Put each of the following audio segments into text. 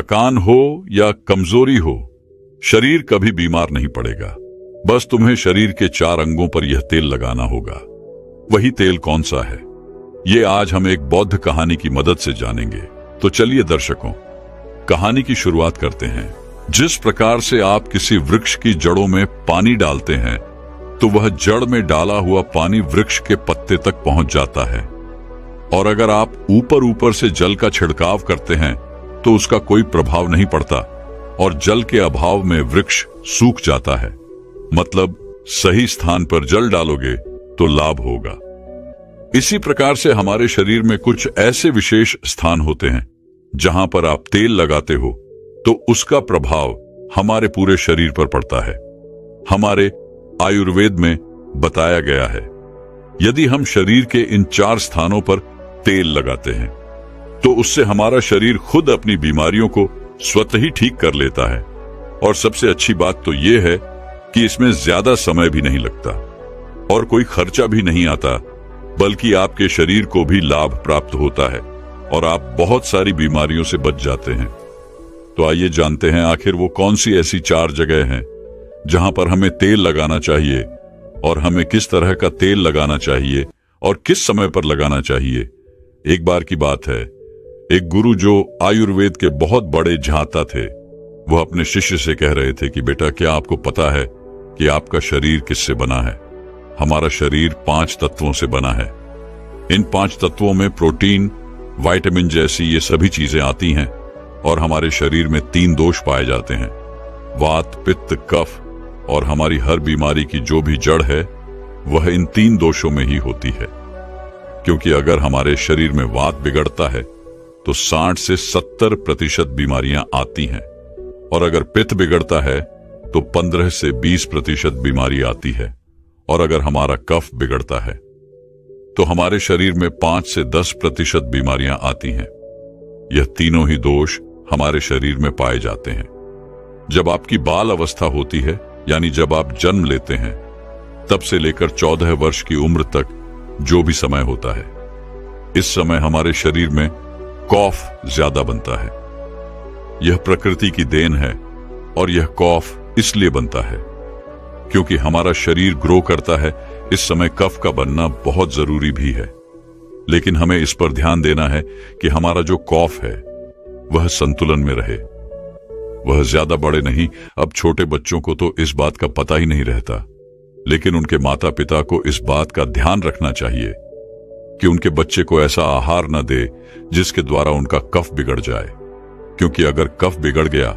थकान हो या कमजोरी हो, शरीर कभी बीमार नहीं पड़ेगा। बस तुम्हें शरीर के 4 अंगों पर यह तेल लगाना होगा। वही तेल कौन सा है, ये आज हम एक बौद्ध कहानी की मदद से जानेंगे। तो चलिए दर्शकों, कहानी की शुरुआत करते हैं। जिस प्रकार से आप किसी वृक्ष की जड़ों में पानी डालते हैं तो वह जड़ में डाला हुआ पानी वृक्ष के पत्ते तक पहुंच जाता है, और अगर आप ऊपर ऊपर से जल का छिड़काव करते हैं तो उसका कोई प्रभाव नहीं पड़ता और जल के अभाव में वृक्ष सूख जाता है। मतलब सही स्थान पर जल डालोगे तो लाभ होगा। इसी प्रकार से हमारे शरीर में कुछ ऐसे विशेष स्थान होते हैं जहां पर आप तेल लगाते हो तो उसका प्रभाव हमारे पूरे शरीर पर पड़ता है। हमारे आयुर्वेद में बताया गया है, यदि हम शरीर के इन 4 स्थानों पर तेल लगाते हैं तो उससे हमारा शरीर खुद अपनी बीमारियों को स्वतः ही ठीक कर लेता है। और सबसे अच्छी बात तो यह है कि इसमें ज्यादा समय भी नहीं लगता और कोई खर्चा भी नहीं आता, बल्कि आपके शरीर को भी लाभ प्राप्त होता है और आप बहुत सारी बीमारियों से बच जाते हैं। तो आइए जानते हैं आखिर वो कौन सी ऐसी 4 जगह हैं जहां पर हमें तेल लगाना चाहिए और हमें किस तरह का तेल लगाना चाहिए और किस समय पर लगाना चाहिए। एक बार की बात है, एक गुरु जो आयुर्वेद के बहुत बड़े झांता थे, वह अपने शिष्य से कह रहे थे कि बेटा, क्या आपको पता है कि आपका शरीर किससे बना है? हमारा शरीर 5 तत्वों से बना है। इन 5 तत्वों में प्रोटीन, विटामिन जैसी ये सभी चीजें आती हैं और हमारे शरीर में 3 दोष पाए जाते हैं, वात, पित्त, कफ। और हमारी हर बीमारी की जो भी जड़ है वह इन 3 दोषों में ही होती है। क्योंकि अगर हमारे शरीर में वात बिगड़ता है तो 60 से 70% बीमारियां आती हैं, और अगर पित्त बिगड़ता है तो 15 से 20% बीमारी आती है, और अगर हमारा कफ बिगड़ता है तो हमारे शरीर में 5 से 10% बीमारियां आती हैं। यह तीनों ही दोष हमारे शरीर में पाए जाते हैं। जब आपकी बाल अवस्था होती है, यानी जब आप जन्म लेते हैं, तब से लेकर 14 वर्ष की उम्र तक जो भी समय होता है, इस समय हमारे शरीर में कॉफ ज्यादा बनता है। यह प्रकृति की देन है और यह कॉफ इसलिए बनता है क्योंकि हमारा शरीर ग्रो करता है। इस समय कफ का बनना बहुत जरूरी भी है, लेकिन हमें इस पर ध्यान देना है कि हमारा जो कॉफ है वह संतुलन में रहे, वह ज्यादा बड़े नहीं। अब छोटे बच्चों को तो इस बात का पता ही नहीं रहता, लेकिन उनके माता पिता को इस बात का ध्यान रखना चाहिए कि उनके बच्चे को ऐसा आहार न दे जिसके द्वारा उनका कफ बिगड़ जाए, क्योंकि अगर कफ बिगड़ गया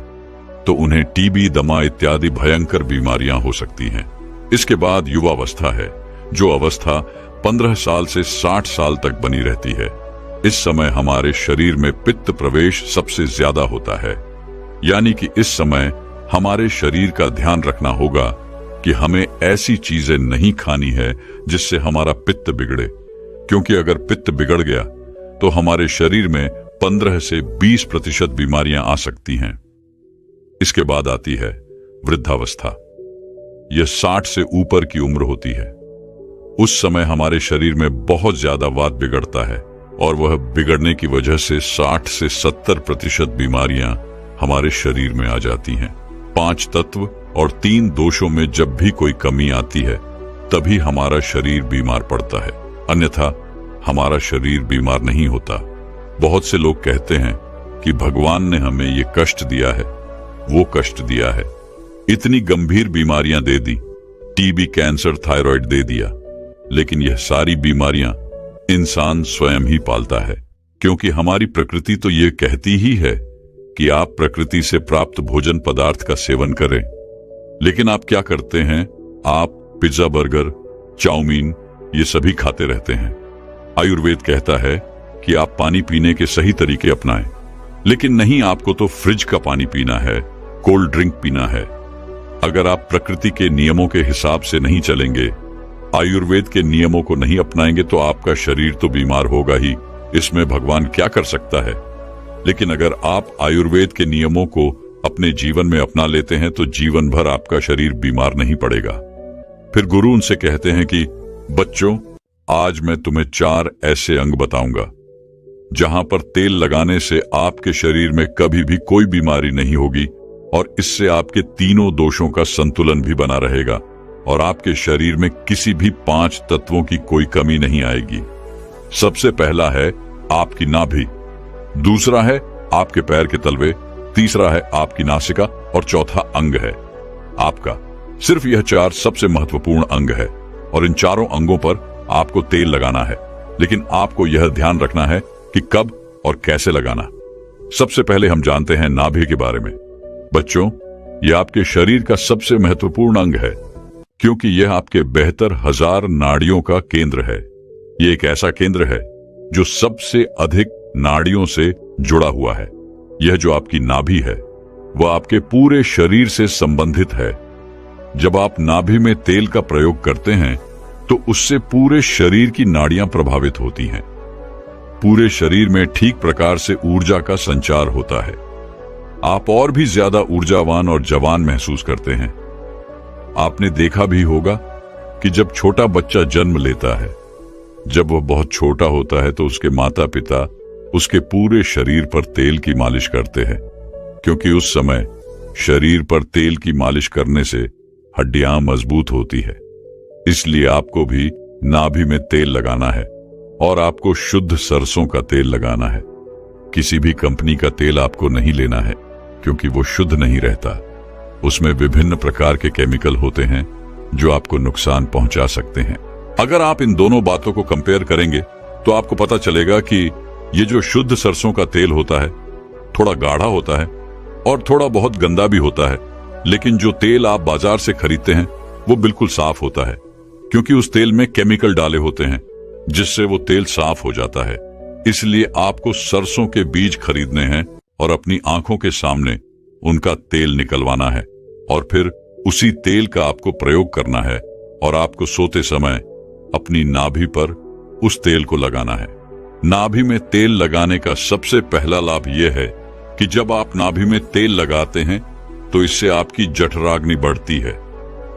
तो उन्हें टीबी, दमा इत्यादि भयंकर बीमारियां हो सकती हैं। इसके बाद युवावस्था है, जो अवस्था 15 साल से 60 साल तक बनी रहती है। इस समय हमारे शरीर में पित्त प्रवेश सबसे ज्यादा होता है, यानी कि इस समय हमारे शरीर का ध्यान रखना होगा कि हमें ऐसी चीजें नहीं खानी है जिससे हमारा पित्त बिगड़े, क्योंकि अगर पित्त बिगड़ गया तो हमारे शरीर में 15 से 20% बीमारियां आ सकती हैं। इसके बाद आती है वृद्धावस्था। यह 60 से ऊपर की उम्र होती है। उस समय हमारे शरीर में बहुत ज्यादा वात बिगड़ता है और वह बिगड़ने की वजह से 60 से 70% बीमारियां हमारे शरीर में आ जाती हैं। 5 तत्व और 3 दोषों में जब भी कोई कमी आती है तभी हमारा शरीर बीमार पड़ता है, अन्यथा हमारा शरीर बीमार नहीं होता। बहुत से लोग कहते हैं कि भगवान ने हमें ये कष्ट दिया है, वो कष्ट दिया है, इतनी गंभीर बीमारियां दे दी, टीबी, कैंसर, थायराइड दे दिया। लेकिन यह सारी बीमारियां इंसान स्वयं ही पालता है, क्योंकि हमारी प्रकृति तो ये कहती ही है कि आप प्रकृति से प्राप्त भोजन पदार्थ का सेवन करें। लेकिन आप क्या करते हैं? आप पिज्जा, बर्गर, चाउमीन ये सभी खाते रहते हैं। आयुर्वेद कहता है कि आप पानी पीने के सही तरीके अपनाएं, लेकिन नहीं, आपको तो फ्रिज का पानी पीना है, कोल्ड ड्रिंक पीना है। अगर आप प्रकृति के नियमों के हिसाब से नहीं चलेंगे, आयुर्वेद के नियमों को नहीं अपनाएंगे, तो आपका शरीर तो बीमार होगा ही। इसमें भगवान क्या कर सकता है? लेकिन अगर आप आयुर्वेद के नियमों को अपने जीवन में अपना लेते हैं तो जीवन भर आपका शरीर बीमार नहीं पड़ेगा। फिर गुरु उनसे कहते हैं कि बच्चों, आज मैं तुम्हें 4 ऐसे अंग बताऊंगा जहां पर तेल लगाने से आपके शरीर में कभी भी कोई बीमारी नहीं होगी और इससे आपके तीनों दोषों का संतुलन भी बना रहेगा और आपके शरीर में किसी भी 5 तत्वों की कोई कमी नहीं आएगी। सबसे पहला है आपकी नाभि, दूसरा है आपके पैर के तलवे, तीसरा है आपकी नासिका और चौथा अंग है आपका। सिर्फ यह 4 सबसे महत्वपूर्ण अंग है और इन चारों अंगों पर आपको तेल लगाना है, लेकिन आपको यह ध्यान रखना है कि कब और कैसे लगाना। सबसे पहले हम जानते हैं नाभि के बारे में। बच्चों, यह आपके शरीर का सबसे महत्वपूर्ण अंग है क्योंकि यह आपके 72,000 नाड़ियों का केंद्र है। यह एक ऐसा केंद्र है जो सबसे अधिक नाड़ियों से जुड़ा हुआ है। यह जो आपकी नाभि है वह आपके पूरे शरीर से संबंधित है। जब आप नाभि में तेल का प्रयोग करते हैं तो उससे पूरे शरीर की नाड़ियां प्रभावित होती हैं। पूरे शरीर में ठीक प्रकार से ऊर्जा का संचार होता है। आप और भी ज्यादा ऊर्जावान और जवान महसूस करते हैं। आपने देखा भी होगा कि जब छोटा बच्चा जन्म लेता है, जब वह बहुत छोटा होता है तो उसके माता पिता उसके पूरे शरीर पर तेल की मालिश करते हैं, क्योंकि उस समय शरीर पर तेल की मालिश करने से हड्डियां मजबूत होती है। इसलिए आपको भी नाभि में तेल लगाना है और आपको शुद्ध सरसों का तेल लगाना है। किसी भी कंपनी का तेल आपको नहीं लेना है क्योंकि वो शुद्ध नहीं रहता। उसमें विभिन्न प्रकार के केमिकल होते हैं जो आपको नुकसान पहुंचा सकते हैं। अगर आप इन दोनों बातों को कंपेयर करेंगे तो आपको पता चलेगा कि ये जो शुद्ध सरसों का तेल होता है थोड़ा गाढ़ा होता है और थोड़ा बहुत गंदा भी होता है, लेकिन जो तेल आप बाजार से खरीदते हैं वो बिल्कुल साफ होता है क्योंकि उस तेल में केमिकल डाले होते हैं जिससे वो तेल साफ हो जाता है। इसलिए आपको सरसों के बीज खरीदने हैं और अपनी आंखों के सामने उनका तेल निकलवाना है और फिर उसी तेल का आपको प्रयोग करना है और आपको सोते समय अपनी नाभि पर उस तेल को लगाना है। नाभि में तेल लगाने का सबसे पहला लाभ यह है कि जब आप नाभि में तेल लगाते हैं तो इससे आपकी जठराग्नि बढ़ती है।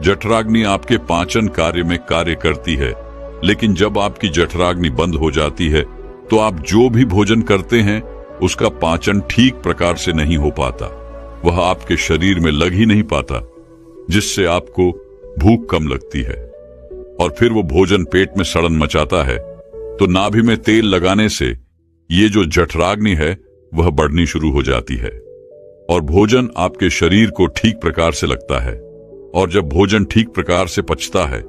जठराग्नि आपके पाचन कार्य में कार्य करती है, लेकिन जब आपकी जठराग्नि बंद हो जाती है तो आप जो भी भोजन करते हैं उसका पाचन ठीक प्रकार से नहीं हो पाता, वह आपके शरीर में लग ही नहीं पाता, जिससे आपको भूख कम लगती है और फिर वो भोजन पेट में सड़न मचाता है। तो नाभि में तेल लगाने से ये जो जठराग्नि है वह बढ़नी शुरू हो जाती है और भोजन आपके शरीर को ठीक प्रकार से लगता है और जब भोजन ठीक प्रकार से पचता है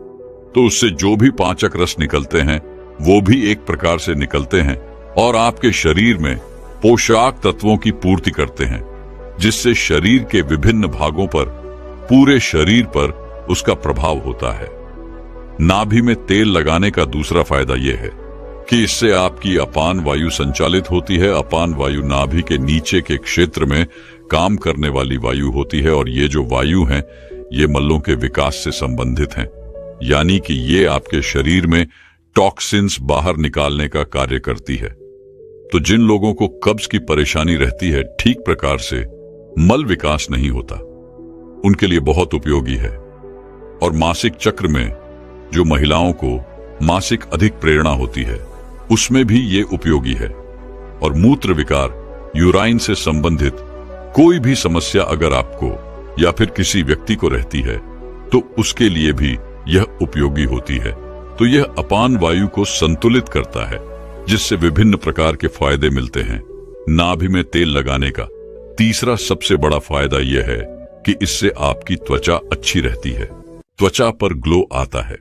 तो उससे जो भी पाचक रस निकलते हैं वो भी एक प्रकार से निकलते हैं और आपके शरीर में पोषक तत्वों की पूर्ति करते हैं, जिससे शरीर के विभिन्न भागों पर, पूरे शरीर पर उसका प्रभाव होता है। नाभि में तेल लगाने का दूसरा फायदा यह है कि इससे आपकी अपान वायु संचालित होती है। अपान वायु नाभि के नीचे के क्षेत्र में काम करने वाली वायु होती है और ये जो वायु हैं ये मल्लों के विकास से संबंधित हैं, यानी कि ये आपके शरीर में टॉक्सिन्स बाहर निकालने का कार्य करती है। तो जिन लोगों को कब्ज की परेशानी रहती है, ठीक प्रकार से मल विकास नहीं होता, उनके लिए बहुत उपयोगी है। और मासिक चक्र में जो महिलाओं को मासिक अधिक प्रेरणा होती है उसमें भी ये उपयोगी है। और मूत्र विकार, यूराइन से संबंधित कोई भी समस्या अगर आपको या फिर किसी व्यक्ति को रहती है तो उसके लिए भी यह उपयोगी होती है। तो यह अपान वायु को संतुलित करता है, जिससे विभिन्न प्रकार के फायदे मिलते हैं। नाभि में तेल लगाने का तीसरा सबसे बड़ा फायदा यह है कि इससे आपकी त्वचा अच्छी रहती है, त्वचा पर ग्लो आता है।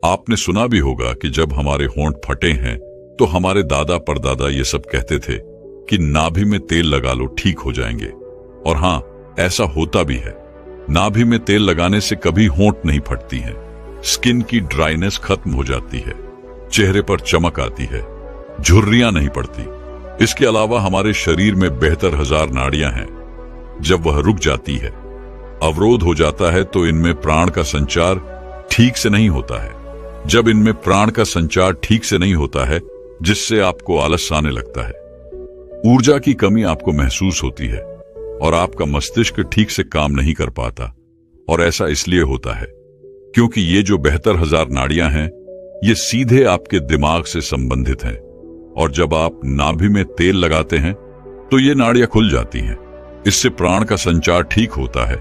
आपने सुना भी होगा कि जब हमारे होंठ फटे हैं तो हमारे दादा परदादा ये सब कहते थे कि नाभि में तेल लगा लो, ठीक हो जाएंगे। और हाँ, ऐसा होता भी है। नाभि में तेल लगाने से कभी होंठ नहीं फटती हैं, स्किन की ड्राइनेस खत्म हो जाती है, चेहरे पर चमक आती है, झुर्रियां नहीं पड़ती। इसके अलावा हमारे शरीर में 72,000 नाड़ियां हैं। जब वह रुक जाती है, अवरोध हो जाता है, तो इनमें प्राण का संचार ठीक से नहीं होता है। जब इनमें प्राण का संचार ठीक से नहीं होता है, जिससे आपको आलस आने लगता है, ऊर्जा की कमी आपको महसूस होती है और आपका मस्तिष्क ठीक से काम नहीं कर पाता। और ऐसा इसलिए होता है क्योंकि ये जो 72,000 नाड़ियां हैं ये सीधे आपके दिमाग से संबंधित हैं और जब आप नाभि में तेल लगाते हैं तो ये नाड़ियां खुल जाती हैं। इससे प्राण का संचार ठीक होता है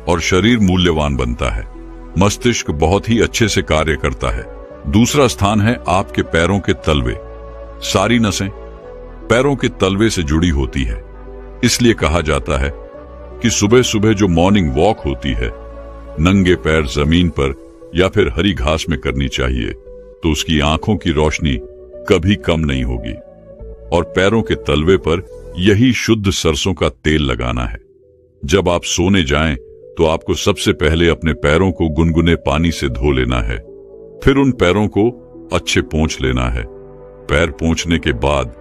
और शरीर मूल्यवान बनता है। मस्तिष्क बहुत ही अच्छे से कार्य करता है। दूसरा स्थान है आपके पैरों के तलवे। सारी नसें पैरों के तलवे से जुड़ी होती है। इसलिए कहा जाता है कि सुबह सुबह जो मॉर्निंग वॉक होती है नंगे पैर जमीन पर या फिर हरी घास में करनी चाहिए, तो उसकी आंखों की रोशनी कभी कम नहीं होगी। और पैरों के तलवे पर यही शुद्ध सरसों का तेल लगाना है। जब आप सोने जाएं तो आपको सबसे पहले अपने पैरों को गुनगुने पानी से धो लेना है। फिर उन पैरों को अच्छे पोंछ लेना है। पैर पोंछने के बाद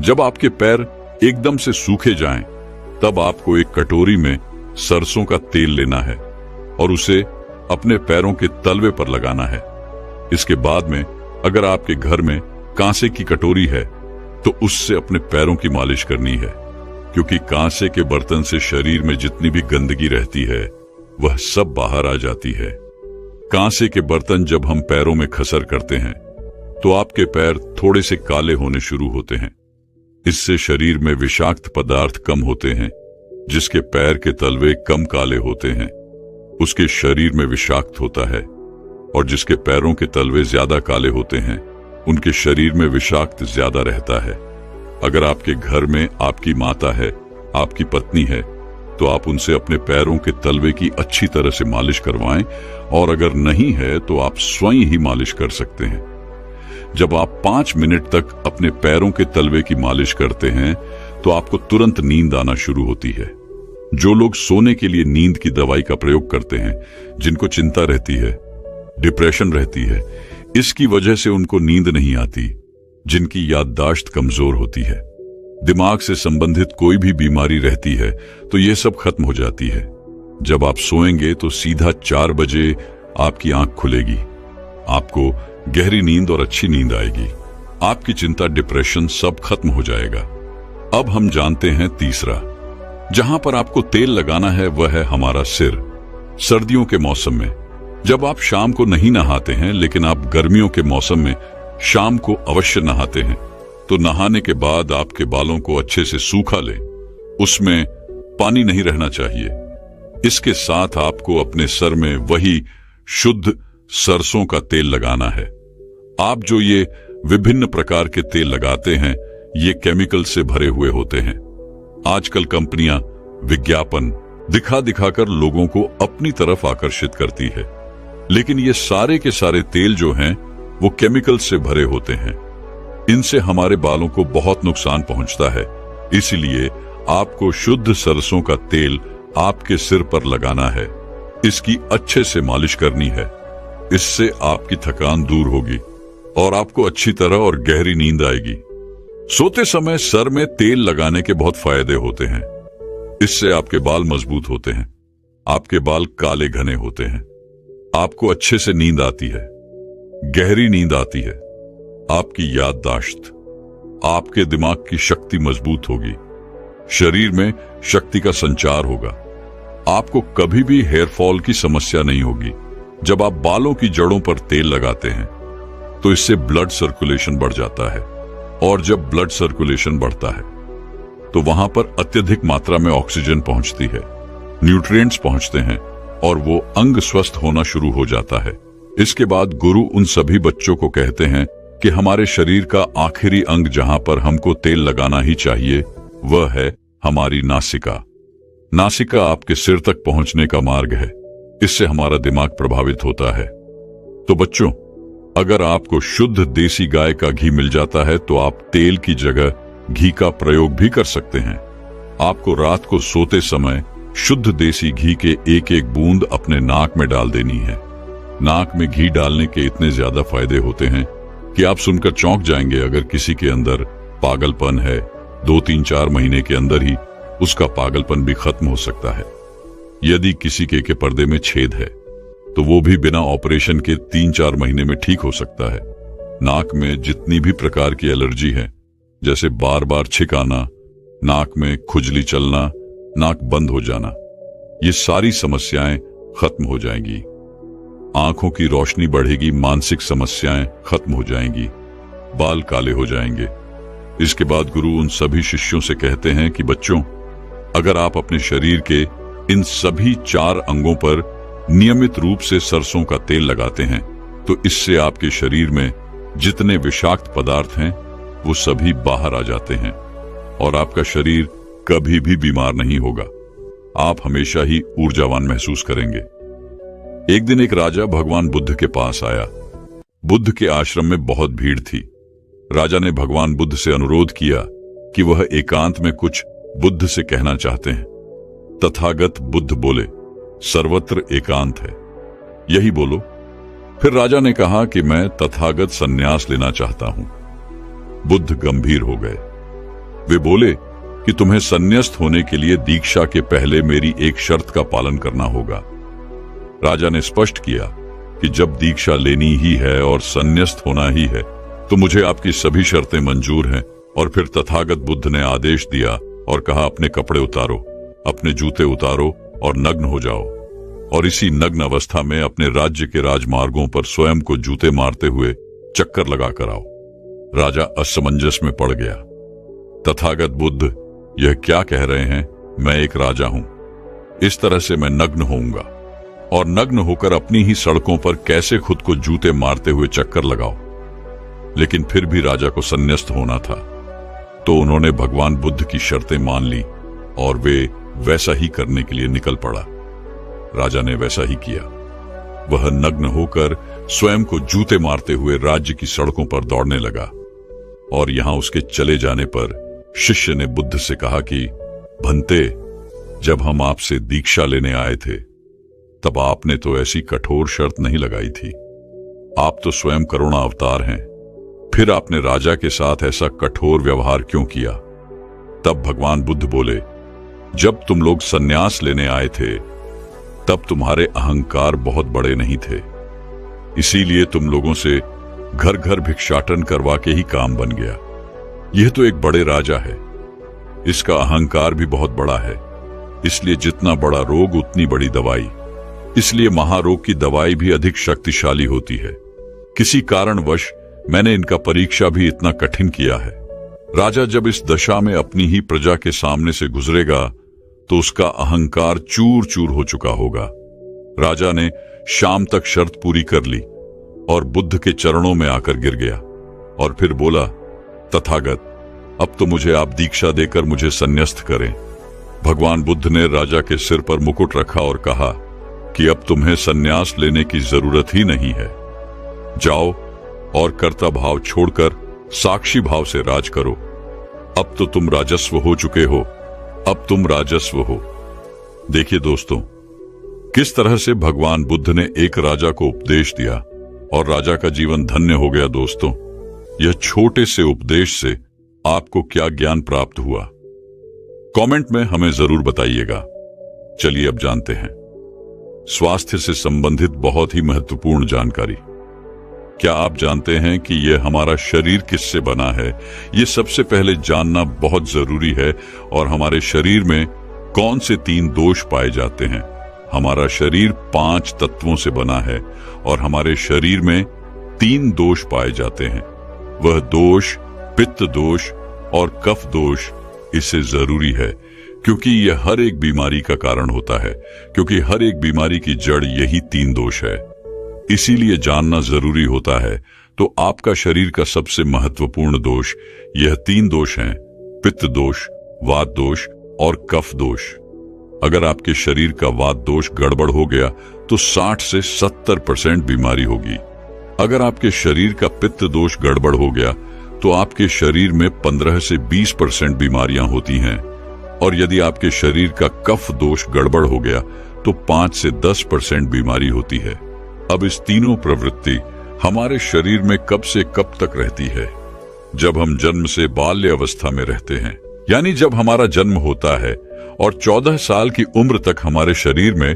जब आपके पैर एकदम से सूखे जाएं, तब आपको एक कटोरी में सरसों का तेल लेना है और उसे अपने पैरों के तलवे पर लगाना है। इसके बाद में अगर आपके घर में कांसे की कटोरी है तो उससे अपने पैरों की मालिश करनी है, क्योंकि कांसे के बर्तन से शरीर में जितनी भी गंदगी रहती है वह सब बाहर आ जाती है। कांसे के बर्तन जब हम पैरों में खसर करते हैं तो आपके पैर थोड़े से काले होने शुरू होते हैं। इससे शरीर में विषाक्त पदार्थ कम होते हैं। जिसके पैर के तलवे कम काले होते हैं उसके शरीर में विषाक्त होता है, और जिसके पैरों के तलवे ज्यादा काले होते हैं उनके शरीर में विषाक्त ज्यादा रहता है। अगर आपके घर में आपकी माता है, आपकी पत्नी है, तो आप उनसे अपने पैरों के तलवे की अच्छी तरह से मालिश करवाएं, और अगर नहीं है तो आप स्वयं ही मालिश कर सकते हैं। जब आप 5 मिनट तक अपने पैरों के तलवे की मालिश करते हैं तो आपको तुरंत नींद आना शुरू होती है। जो लोग सोने के लिए नींद की दवाई का प्रयोग करते हैं, जिनको चिंता रहती है, डिप्रेशन रहती है, इसकी वजह से उनको नींद नहीं आती, जिनकी याददाश्त कमजोर होती है, दिमाग से संबंधित कोई भी बीमारी रहती है, तो ये सब खत्म हो जाती है। जब आप सोएंगे तो सीधा 4 बजे आपकी आंख खुलेगी। आपको गहरी नींद और अच्छी नींद आएगी। आपकी चिंता, डिप्रेशन सब खत्म हो जाएगा। अब हम जानते हैं तीसरा, जहां पर आपको तेल लगाना है वह है हमारा सिर। सर्दियों के मौसम में जब आप शाम को नहीं नहाते हैं, लेकिन आप गर्मियों के मौसम में शाम को अवश्य नहाते हैं, तो नहाने के बाद आपके बालों को अच्छे से सूखा लें। उसमें पानी नहीं रहना चाहिए। इसके साथ आपको अपने सर में वही शुद्ध सरसों का तेल लगाना है। आप जो ये विभिन्न प्रकार के तेल लगाते हैं ये केमिकल से भरे हुए होते हैं। आजकल कंपनियां विज्ञापन दिखा दिखाकर लोगों को अपनी तरफ आकर्षित करती है, लेकिन ये सारे के सारे तेल जो हैं वो केमिकल से भरे होते हैं। इनसे हमारे बालों को बहुत नुकसान पहुंचता है। इसलिए आपको शुद्ध सरसों का तेल आपके सिर पर लगाना है। इसकी अच्छे से मालिश करनी है। इससे आपकी थकान दूर होगी और आपको अच्छी तरह और गहरी नींद आएगी। सोते समय सर में तेल लगाने के बहुत फायदे होते हैं। इससे आपके बाल मजबूत होते हैं, आपके बाल काले घने होते हैं, आपको अच्छे से नींद आती है, गहरी नींद आती है, आपकी याददाश्त, आपके दिमाग की शक्ति मजबूत होगी, शरीर में शक्ति का संचार होगा, आपको कभी भी हेयर फॉल की समस्या नहीं होगी। जब आप बालों की जड़ों पर तेल लगाते हैं तो इससे ब्लड सर्कुलेशन बढ़ जाता है, और जब ब्लड सर्कुलेशन बढ़ता है तो वहां पर अत्यधिक मात्रा में ऑक्सीजन पहुंचती है, न्यूट्रिएंट्स पहुंचते हैं और वो अंग स्वस्थ होना शुरू हो जाता है। इसके बाद गुरु उन सभी बच्चों को कहते हैं कि हमारे शरीर का आखिरी अंग जहां पर हमको तेल लगाना ही चाहिए वह है हमारी नासिका। नासिका आपके सिर तक पहुंचने का मार्ग है। इससे हमारा दिमाग प्रभावित होता है। तो बच्चों, अगर आपको शुद्ध देसी गाय का घी मिल जाता है तो आप तेल की जगह घी का प्रयोग भी कर सकते हैं। आपको रात को सोते समय शुद्ध देसी घी के एक एक बूंद अपने नाक में डाल देनी है। नाक में घी डालने के इतने ज्यादा फायदे होते हैं कि आप सुनकर चौंक जाएंगे। अगर किसी के अंदर पागलपन है, 2-3-4 महीने के अंदर ही उसका पागलपन भी खत्म हो सकता है। यदि किसी के पर्दे में छेद है तो वो भी बिना ऑपरेशन के 3-4 महीने में ठीक हो सकता है। नाक में जितनी भी प्रकार की एलर्जी है, जैसे बार बार छिकाना, नाक में खुजली चलना, नाक बंद हो जाना, ये सारी समस्याएं खत्म हो जाएंगी। आंखों की रोशनी बढ़ेगी, मानसिक समस्याएं खत्म हो जाएंगी, बाल काले हो जाएंगे, इसके बाद गुरु उन सभी शिष्यों से कहते हैं कि बच्चों, अगर आप अपने शरीर के इन सभी 4 अंगों पर नियमित रूप से सरसों का तेल लगाते हैं तो इससे आपके शरीर में जितने विषाक्त पदार्थ हैं वो सभी बाहर आ जाते हैं और आपका शरीर कभी भी बीमार नहीं होगा। आप हमेशा ही ऊर्जावान महसूस करेंगे। एक दिन एक राजा भगवान बुद्ध के पास आया। बुद्ध के आश्रम में बहुत भीड़ थी। राजा ने भगवान बुद्ध से अनुरोध किया कि वह एकांत में कुछ बुद्ध से कहना चाहते हैं। तथागत बुद्ध बोले, सर्वत्र एकांत है, यही बोलो। फिर राजा ने कहा कि मैं तथागत संन्यास लेना चाहता हूं। बुद्ध गंभीर हो गए। वे बोले कि तुम्हें संन्यास्त होने के लिए दीक्षा के पहले मेरी एक शर्त का पालन करना होगा। राजा ने स्पष्ट किया कि जब दीक्षा लेनी ही है और संन्यास्त होना ही है तो मुझे आपकी सभी शर्तें मंजूर हैं। और फिर तथागत बुद्ध ने आदेश दिया और कहा, अपने कपड़े उतारो, अपने जूते उतारो और नग्न हो जाओ और इसी नग्न अवस्था में अपने राज्य के राजमार्गों पर स्वयं को जूते मारते हुए चक्कर लगाकर आओ। राजा असमंजस में पड़ गया। तथागत बुद्ध यह क्या कह रहे हैं? मैं एक राजा हूं, इस तरह से मैं नग्न होऊंगा और नग्न होकर अपनी ही सड़कों पर कैसे खुद को जूते मारते हुए चक्कर लगाओ। लेकिन फिर भी राजा को संन्यास्त होना था तो उन्होंने भगवान बुद्ध की शर्तें मान ली और वे वैसा ही करने के लिए निकल पड़ा। राजा ने वैसा ही किया। वह नग्न होकर स्वयं को जूते मारते हुए राज्य की सड़कों पर दौड़ने लगा और यहां उसके चले जाने पर शिष्य ने बुद्ध से कहा कि भंते, जब हम आपसे दीक्षा लेने आए थे तब आपने तो ऐसी कठोर शर्त नहीं लगाई थी। आप तो स्वयं करुणा अवतार हैं, फिर आपने राजा के साथ ऐसा कठोर व्यवहार क्यों किया? तब भगवान बुद्ध बोले, जब तुम लोग संन्यास लेने आए थे तब तुम्हारे अहंकार बहुत बड़े नहीं थे, इसीलिए तुम लोगों से घर घर भिक्षाटन करवा के ही काम बन गया। यह तो एक बड़े राजा है, इसका अहंकार भी बहुत बड़ा है, इसलिए जितना बड़ा रोग उतनी बड़ी दवाई, इसलिए महारोग की दवाई भी अधिक शक्तिशाली होती है। किसी कारणवश मैंने इनका परीक्षा भी इतना कठिन किया है। राजा जब इस दशा में अपनी ही प्रजा के सामने से गुजरेगा तो उसका अहंकार चूर चूर हो चुका होगा। राजा ने शाम तक शर्त पूरी कर ली और बुद्ध के चरणों में आकर गिर गया और फिर बोला, तथागत, अब तो मुझे आप दीक्षा देकर मुझे संन्यास्त करें। भगवान बुद्ध ने राजा के सिर पर मुकुट रखा और कहा कि अब तुम्हें संन्यास लेने की जरूरत ही नहीं है। जाओ और कर्ता भाव छोड़कर साक्षी भाव से राज करो। अब तो तुम राजस्व हो चुके हो, अब तुम राजस्व हो। देखिए दोस्तों, किस तरह से भगवान बुद्ध ने एक राजा को उपदेश दिया और राजा का जीवन धन्य हो गया। दोस्तों, यह छोटे से उपदेश से आपको क्या ज्ञान प्राप्त हुआ? कमेंट में हमें जरूर बताइएगा। चलिए अब जानते हैं स्वास्थ्य से संबंधित बहुत ही महत्वपूर्ण जानकारी। क्या आप जानते हैं कि यह हमारा शरीर किससे बना है? ये सबसे पहले जानना बहुत जरूरी है। और हमारे शरीर में कौन से 3 दोष पाए जाते हैं? हमारा शरीर 5 तत्वों से बना है और हमारे शरीर में 3 दोष पाए जाते हैं। वह दोष पित्त दोष और कफ दोष इससे जरूरी है क्योंकि यह हर एक बीमारी का कारण होता है, क्योंकि हर एक बीमारी की जड़ यही 3 दोष है। इसीलिए जानना जरूरी होता है। तो आपका शरीर का सबसे महत्वपूर्ण दोष यह 3 दोष हैं, पित्त दोष, वात दोष और कफ दोष। अगर आपके शरीर का वात दोष गड़बड़ हो गया तो 60 से 70% बीमारी होगी। अगर आपके शरीर का पित्त दोष गड़बड़ हो गया तो आपके शरीर में 15 से 20% बीमारियां होती हैं और यदि आपके शरीर का कफ दोष गड़बड़ हो गया तो 5 से 10% बीमारी होती है। अब इस तीनों प्रवृत्ति हमारे शरीर में कब से कब तक रहती है? जब हम जन्म से बाल्य अवस्था में रहते हैं, यानी जब हमारा जन्म होता है और 14 साल की उम्र तक हमारे शरीर में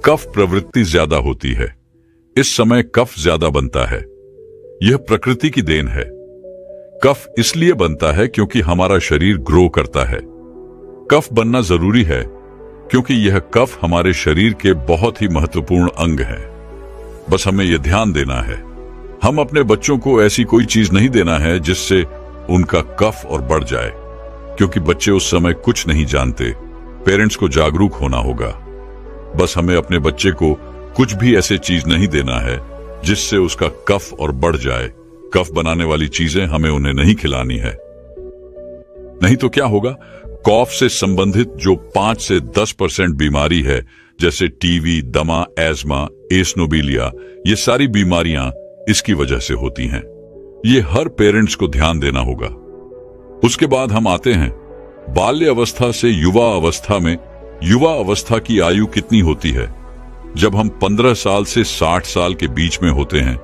कफ प्रवृत्ति ज्यादा होती है। इस समय कफ ज्यादा बनता है। यह प्रकृति की देन है। कफ इसलिए बनता है क्योंकि हमारा शरीर ग्रो करता है। कफ बनना जरूरी है क्योंकि यह कफ हमारे शरीर के बहुत ही महत्वपूर्ण अंग है। बस हमें यह ध्यान देना है, हम अपने बच्चों को ऐसी कोई चीज नहीं देना है जिससे उनका कफ और बढ़ जाए, क्योंकि बच्चे उस समय कुछ नहीं जानते। पेरेंट्स को जागरूक होना होगा। बस हमें अपने बच्चे को कुछ भी ऐसे चीज नहीं देना है जिससे उसका कफ और बढ़ जाए। कफ बनाने वाली चीजें हमें उन्हें नहीं खिलानी है। नहीं तो क्या होगा, कॉफ से संबंधित जो 5 से 10% बीमारी है, जैसे टीवी, दमा, एस्मा, एस्नोबिलिया, ये सारी बीमारियां इसकी वजह से होती हैं। ये हर पेरेंट्स को ध्यान देना होगा। उसके बाद हम आते हैं बाल्य अवस्था से युवा अवस्था में। युवा अवस्था की आयु कितनी होती है? जब हम 15 साल से 60 साल के बीच में होते हैं।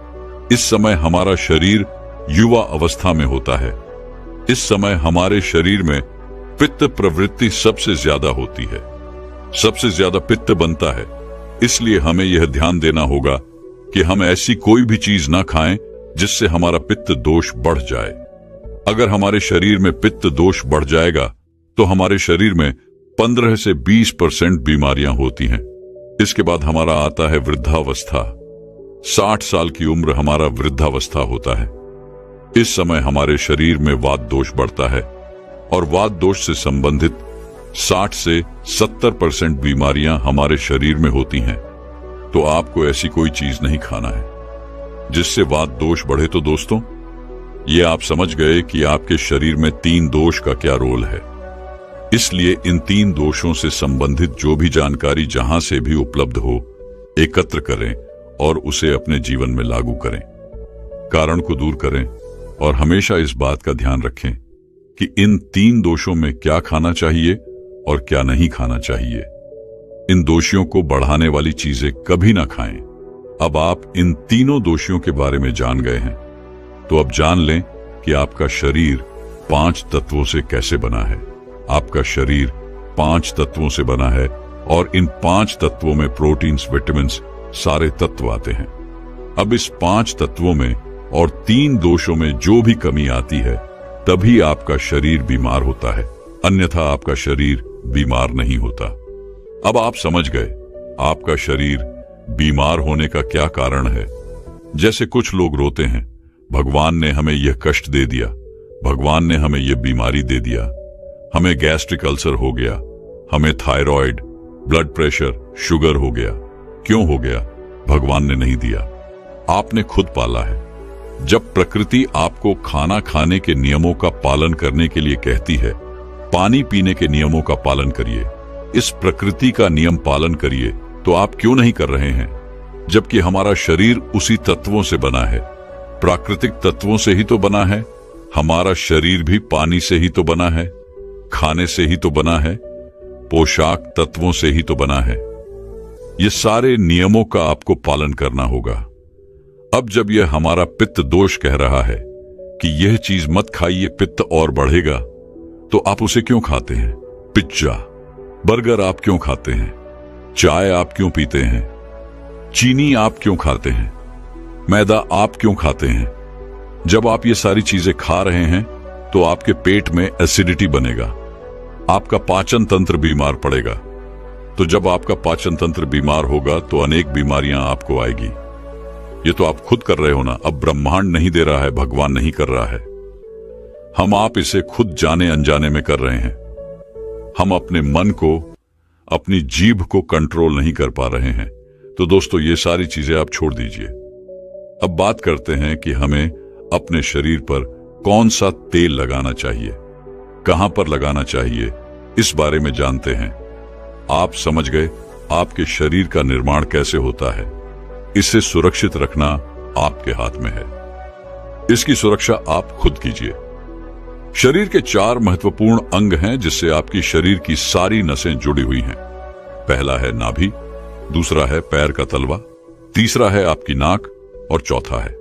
इस समय हमारा शरीर युवा अवस्था में होता है। इस समय हमारे शरीर में पित्त प्रवृत्ति सबसे ज्यादा होती है, सबसे ज्यादा पित्त बनता है। इसलिए हमें यह ध्यान देना होगा कि हम ऐसी कोई भी चीज ना खाएं जिससे हमारा पित्त दोष बढ़ जाए। अगर हमारे शरीर में पित्त दोष बढ़ जाएगा तो हमारे शरीर में 15 से 20% बीमारियां होती हैं। इसके बाद हमारा आता है वृद्धावस्था। 60 साल की उम्र हमारा वृद्धावस्था होता है। इस समय हमारे शरीर में वात दोष बढ़ता है और वात दोष से संबंधित 60 से 70% बीमारियां हमारे शरीर में होती हैं। तो आपको ऐसी कोई चीज नहीं खाना है जिससे वात दोष बढ़े। तो दोस्तों, ये आप समझ गए कि आपके शरीर में 3 दोष का क्या रोल है। इसलिए इन 3 दोषों से संबंधित जो भी जानकारी जहां से भी उपलब्ध हो, एकत्र करें और उसे अपने जीवन में लागू करें। कारण को दूर करें और हमेशा इस बात का ध्यान रखें कि इन 3 दोषों में क्या खाना चाहिए और क्या नहीं खाना चाहिए। इन दोषियों को बढ़ाने वाली चीजें कभी ना खाएं। अब आप इन तीनों दोषियों के बारे में जान गए हैं, तो अब जान लें कि आपका शरीर 5 तत्वों से कैसे बना है। आपका शरीर 5 तत्वों से बना है और इन 5 तत्वों में प्रोटीन्स, विटामिन्स, सारे तत्व आते हैं। अब इस 5 तत्वों में और 3 दोषों में जो भी कमी आती है, तभी आपका शरीर बीमार होता है, अन्यथा आपका शरीर बीमार नहीं होता। अब आप समझ गए आपका शरीर बीमार होने का क्या कारण है। जैसे कुछ लोग रोते हैं, भगवान ने हमें यह कष्ट दे दिया, भगवान ने हमें यह बीमारी दे दिया, हमें गैस्ट्रिक अल्सर हो गया, हमें थायराइड, ब्लड प्रेशर, शुगर हो गया। क्यों हो गया? भगवान ने नहीं दिया, आपने खुद पाला है। जब प्रकृति आपको खाना खाने के नियमों का पालन करने के लिए कहती है, पानी पीने के नियमों का पालन करिए, इस प्रकृति का नियम पालन करिए, तो आप क्यों नहीं कर रहे हैं? जबकि हमारा शरीर उसी तत्वों से बना है, प्राकृतिक तत्वों से ही तो बना है। हमारा शरीर भी पानी से ही तो बना है, खाने से ही तो बना है, पोशाक तत्वों से ही तो बना है। ये सारे नियमों का आपको पालन करना होगा। अब जब यह हमारा पित्त दोष कह रहा है कि यह चीज मत खाइए, पित्त और बढ़ेगा, तो आप उसे क्यों खाते हैं? पिज्जा, बर्गर आप क्यों खाते हैं? चाय आप क्यों पीते हैं? चीनी आप क्यों खाते हैं? मैदा आप क्यों खाते हैं? जब आप ये सारी चीजें खा रहे हैं तो आपके पेट में एसिडिटी बनेगा, आपका पाचन तंत्र बीमार पड़ेगा। तो जब आपका पाचन तंत्र बीमार होगा तो अनेक बीमारियां आपको आएगी। ये तो आप खुद कर रहे हो ना। अब ब्रह्मांड नहीं दे रहा है, भगवान नहीं कर रहा है, हम आप इसे खुद जाने अनजाने में कर रहे हैं। हम अपने मन को, अपनी जीभ को कंट्रोल नहीं कर पा रहे हैं। तो दोस्तों, ये सारी चीजें आप छोड़ दीजिए। अब बात करते हैं कि हमें अपने शरीर पर कौन सा तेल लगाना चाहिए, कहां पर लगाना चाहिए, इस बारे में जानते हैं। आप समझ गए आपके शरीर का निर्माण कैसे होता है। इसे सुरक्षित रखना आपके हाथ में है। इसकी सुरक्षा आप खुद कीजिए। शरीर के 4 महत्वपूर्ण अंग हैं जिससे आपकी शरीर की सारी नसें जुड़ी हुई हैं। पहला है नाभि, दूसरा है पैर का तलवा, तीसरा है आपकी नाक और चौथा है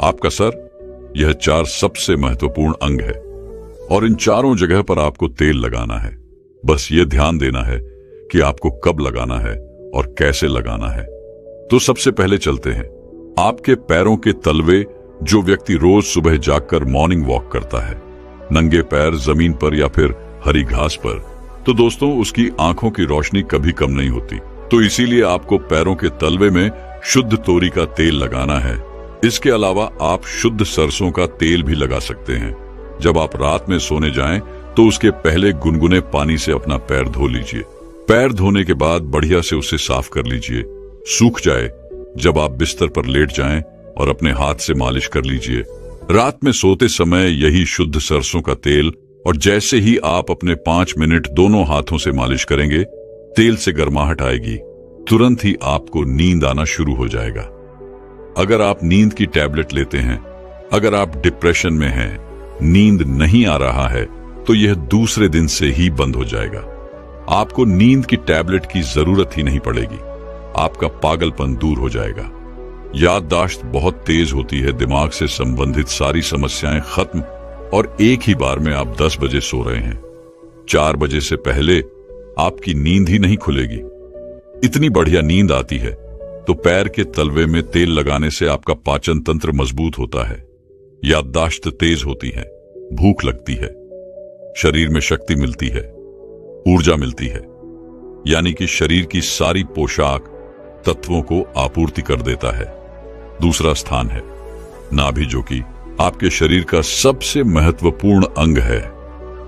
आपका सर। यह 4 सबसे महत्वपूर्ण अंग है और इन चारों जगह पर आपको तेल लगाना है। बस ये ध्यान देना है कि आपको कब लगाना है और कैसे लगाना है। तो सबसे पहले चलते हैं आपके पैरों के तलवे। जो व्यक्ति रोज सुबह जागकर मॉर्निंग वॉक करता है, नंगे पैर जमीन पर या फिर हरी घास पर, तो दोस्तों उसकी आंखों की रोशनी कभी कम नहीं होती। तो इसीलिए आपको पैरों के तलवे में शुद्ध तोरी का तेल लगाना है। इसके अलावा आप शुद्ध सरसों का तेल भी लगा सकते हैं। जब आप रात में सोने जाएं तो उसके पहले गुनगुने पानी से अपना पैर धो लीजिए। पैर धोने के बाद बढ़िया से उसे साफ कर लीजिए। सूख जाए जब आप बिस्तर पर लेट जाएं और अपने हाथ से मालिश कर लीजिए। रात में सोते समय यही शुद्ध सरसों का तेल, और जैसे ही आप अपने 5 मिनट दोनों हाथों से मालिश करेंगे, तेल से गर्माहट आएगी, तुरंत ही आपको नींद आना शुरू हो जाएगा। अगर आप नींद की टैबलेट लेते हैं, अगर आप डिप्रेशन में हैं, नींद नहीं आ रहा है, तो यह दूसरे दिन से ही बंद हो जाएगा। आपको नींद की टैबलेट की जरूरत ही नहीं पड़ेगी। आपका पागलपन दूर हो जाएगा। याददाश्त बहुत तेज होती है, दिमाग से संबंधित सारी समस्याएं खत्म, और एक ही बार में आप 10 बजे सो रहे हैं। 4 बजे से पहले आपकी नींद ही नहीं खुलेगी। इतनी बढ़िया नींद आती है तो पैर के तलवे में तेल लगाने से आपका पाचन तंत्र मजबूत होता है, याददाश्त तेज होती है, भूख लगती है, शरीर में शक्ति मिलती है, ऊर्जा मिलती है, यानी कि शरीर की सारी पोशाक तत्वों को आपूर्ति कर देता है। दूसरा स्थान है नाभि, जो कि आपके शरीर का सबसे महत्वपूर्ण अंग है।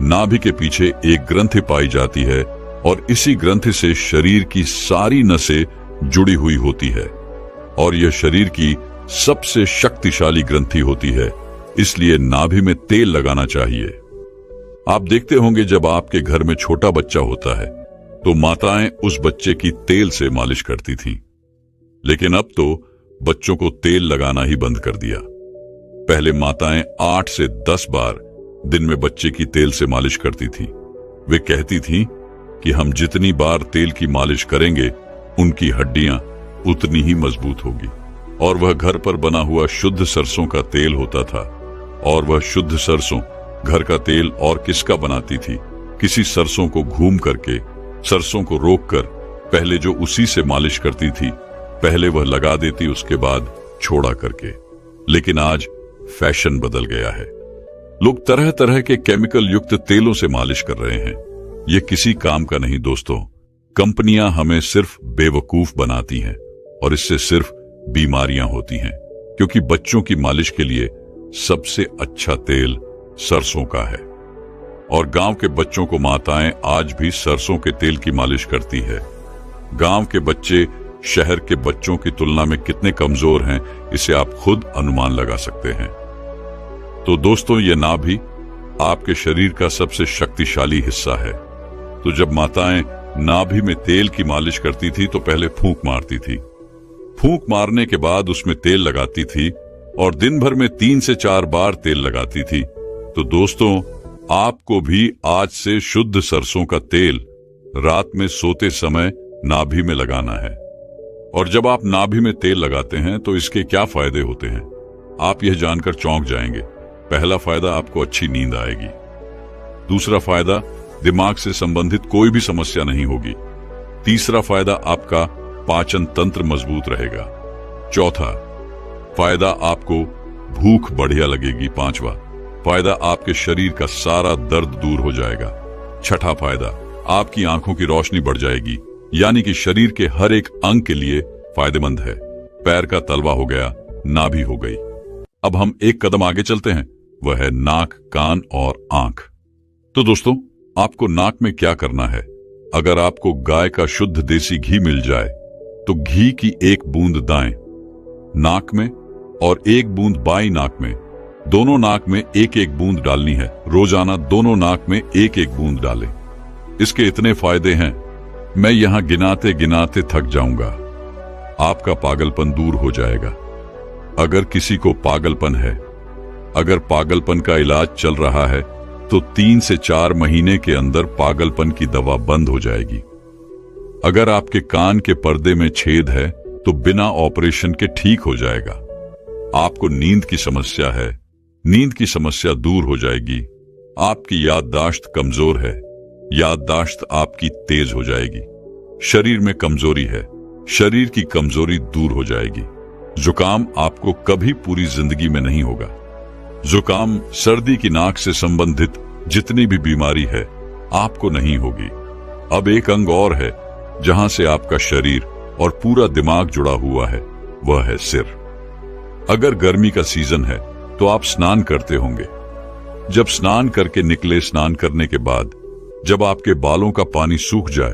नाभि के पीछे एक ग्रंथि पाई जाती है और इसी ग्रंथि से शरीर की सारी नसें जुड़ी हुई होती है, और यह शरीर की सबसे शक्तिशाली ग्रंथि होती है। इसलिए नाभि में तेल लगाना चाहिए। आप देखते होंगे जब आपके घर में छोटा बच्चा होता है तो माताएं उस बच्चे की तेल से मालिश करती थीं, लेकिन अब तो बच्चों को तेल लगाना ही बंद कर दिया। पहले माताएं 8 से 10 बार दिन में बच्चे की तेल से मालिश करती थीं। वे कहती थीं कि हम जितनी बार तेल की मालिश करेंगे, उनकी हड्डियां उतनी ही मजबूत होगी। और वह घर पर बना हुआ शुद्ध सरसों का तेल होता था। और वह शुद्ध सरसों घर का तेल और किसका बनाती थी? किसी सरसों को घूम करके, सरसों को रोककर पहले जो उसी से मालिश करती थी, पहले वह लगा देती, उसके बाद छोड़ा करके। लेकिन आज फैशन बदल गया है। लोग तरह तरह के केमिकल युक्त तेलों से मालिश कर रहे हैं। ये किसी काम का नहीं दोस्तों। कंपनियां हमें सिर्फ बेवकूफ बनाती हैं और इससे सिर्फ बीमारियां होती हैं, क्योंकि बच्चों की मालिश के लिए सबसे अच्छा तेल सरसों का है। और गांव के बच्चों को माताएं आज भी सरसों के तेल की मालिश करती है। गांव के बच्चे शहर के बच्चों की तुलना में कितने कमजोर हैं, इसे आप खुद अनुमान लगा सकते हैं। तो दोस्तों, ये नाभि आपके शरीर का सबसे शक्तिशाली हिस्सा है। तो जब माताएं नाभि में तेल की मालिश करती थी तो पहले फूंक मारती थी। फूंक मारने के बाद उसमें तेल लगाती थी और दिन भर में 3 से 4 बार तेल लगाती थी। तो दोस्तों, आपको भी आज से शुद्ध सरसों का तेल रात में सोते समय नाभि में लगाना है। और जब आप नाभि में तेल लगाते हैं तो इसके क्या फायदे होते हैं, आप यह जानकर चौंक जाएंगे। पहला फायदा, आपको अच्छी नींद आएगी। दूसरा फायदा, दिमाग से संबंधित कोई भी समस्या नहीं होगी। तीसरा फायदा, आपका पाचन तंत्र मजबूत रहेगा। चौथा फायदा, आपको भूख बढ़िया लगेगी। पांचवा फायदा, आपके शरीर का सारा दर्द दूर हो जाएगा। छठा फायदा, आपकी आंखों की रोशनी बढ़ जाएगी, यानी कि शरीर के हर एक अंग के लिए फायदेमंद है। पैर का तलवा हो गया, नाभि हो गई। अब हम एक कदम आगे चलते हैं, वह है नाक, कान और आंख। तो दोस्तों, आपको नाक में क्या करना है? अगर आपको गाय का शुद्ध देसी घी मिल जाए तो घी की 1 बूंद दाएं नाक में और 1 बूंद बाईं नाक में, दोनों नाक में 1-1 बूंद डालनी है। रोजाना दोनों नाक में 1-1 बूंद डालें। इसके इतने फायदे हैं, मैं यहां गिनाते गिनाते थक जाऊंगा। आपका पागलपन दूर हो जाएगा। अगर किसी को पागलपन है, अगर पागलपन का इलाज चल रहा है, तो 3 से 4 महीने के अंदर पागलपन की दवा बंद हो जाएगी। अगर आपके कान के पर्दे में छेद है तो बिना ऑपरेशन के ठीक हो जाएगा। आपको नींद की समस्या है, नींद की समस्या दूर हो जाएगी। आपकी याददाश्त कमजोर है, याददाश्त आपकी तेज हो जाएगी। शरीर में कमजोरी है, शरीर की कमजोरी दूर हो जाएगी। जुकाम आपको कभी पूरी जिंदगी में नहीं होगा। जुकाम, सर्दी की नाक से संबंधित जितनी भी बीमारी है, आपको नहीं होगी। अब एक अंग और है जहां से आपका शरीर और पूरा दिमाग जुड़ा हुआ है, वह है सिर। अगर गर्मी का सीजन है तो आप स्नान करते होंगे। जब स्नान करके निकले, स्नान करने के बाद जब आपके बालों का पानी सूख जाए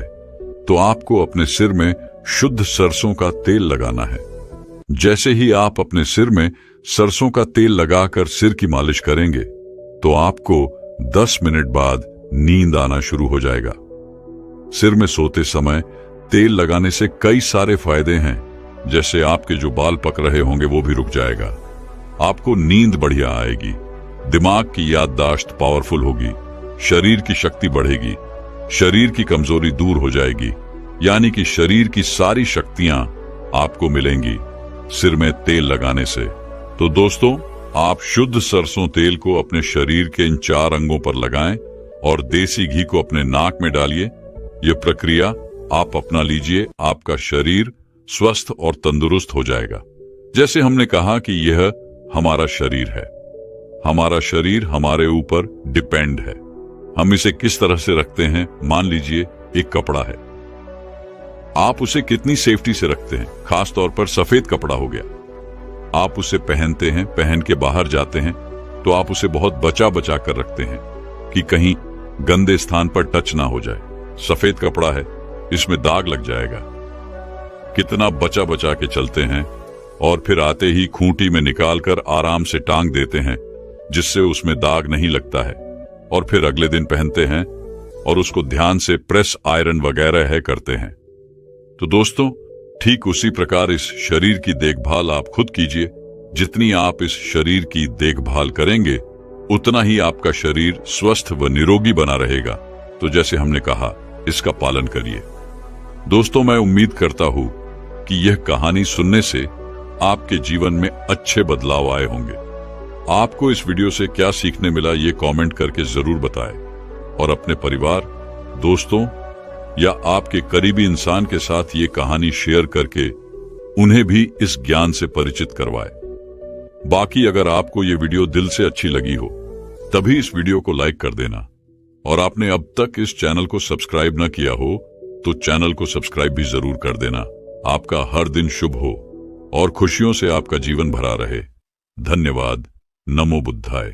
तो आपको अपने सिर में शुद्ध सरसों का तेल लगाना है। जैसे ही आप अपने सिर में सरसों का तेल लगाकर सिर की मालिश करेंगे तो आपको 10 मिनट बाद नींद आना शुरू हो जाएगा। सिर में सोते समय तेल लगाने से कई सारे फायदे हैं, जैसे आपके जो बाल पक रहे होंगे वो भी रुक जाएगा, आपको नींद बढ़िया आएगी, दिमाग की याददाश्त पावरफुल होगी, शरीर की शक्ति बढ़ेगी, शरीर की कमजोरी दूर हो जाएगी, यानी कि शरीर की सारी शक्तियां आपको मिलेंगी सिर में तेल लगाने से। तो दोस्तों, आप शुद्ध सरसों तेल को अपने शरीर के इन 4 अंगों पर लगाएं और देसी घी को अपने नाक में डालिए। यह प्रक्रिया आप अपना लीजिए, आपका शरीर स्वस्थ और तंदुरुस्त हो जाएगा। जैसे हमने कहा कि यह हमारा शरीर है, हमारा शरीर हमारे ऊपर डिपेंड है। हम इसे किस तरह से रखते हैं, मान लीजिए एक कपड़ा है, आप उसे कितनी सेफ्टी से रखते हैं। खास तौर पर सफेद कपड़ा हो गया, आप उसे पहनते हैं, पहन के बाहर जाते हैं तो आप उसे बहुत बचा बचा कर रखते हैं कि कहीं गंदे स्थान पर टच ना हो जाए। सफेद कपड़ा है, इसमें दाग लग जाएगा, कितना बचा बचा के चलते हैं और फिर आते ही खूंटी में निकालकर आराम से टांग देते हैं जिससे उसमें दाग नहीं लगता है, और फिर अगले दिन पहनते हैं और उसको ध्यान से प्रेस, आयरन वगैरह है करते हैं। तो दोस्तों, ठीक उसी प्रकार इस शरीर की देखभाल आप खुद कीजिए। जितनी आप इस शरीर की देखभाल करेंगे उतना ही आपका शरीर स्वस्थ व निरोगी बना रहेगा। तो जैसे हमने कहा, इसका पालन करिए। दोस्तों, मैं उम्मीद करता हूं कि यह कहानी सुनने से आपके जीवन में अच्छे बदलाव आए होंगे। आपको इस वीडियो से क्या सीखने मिला ये कमेंट करके जरूर बताएं और अपने परिवार, दोस्तों या आपके करीबी इंसान के साथ ये कहानी शेयर करके उन्हें भी इस ज्ञान से परिचित करवाएं। बाकी अगर आपको ये वीडियो दिल से अच्छी लगी हो तभी इस वीडियो को लाइक कर देना, और आपने अब तक इस चैनल को सब्सक्राइब न किया हो तो चैनल को सब्सक्राइब भी जरूर कर देना। आपका हर दिन शुभ हो और खुशियों से आपका जीवन भरा रहे। धन्यवाद। नमो बुद्धाय।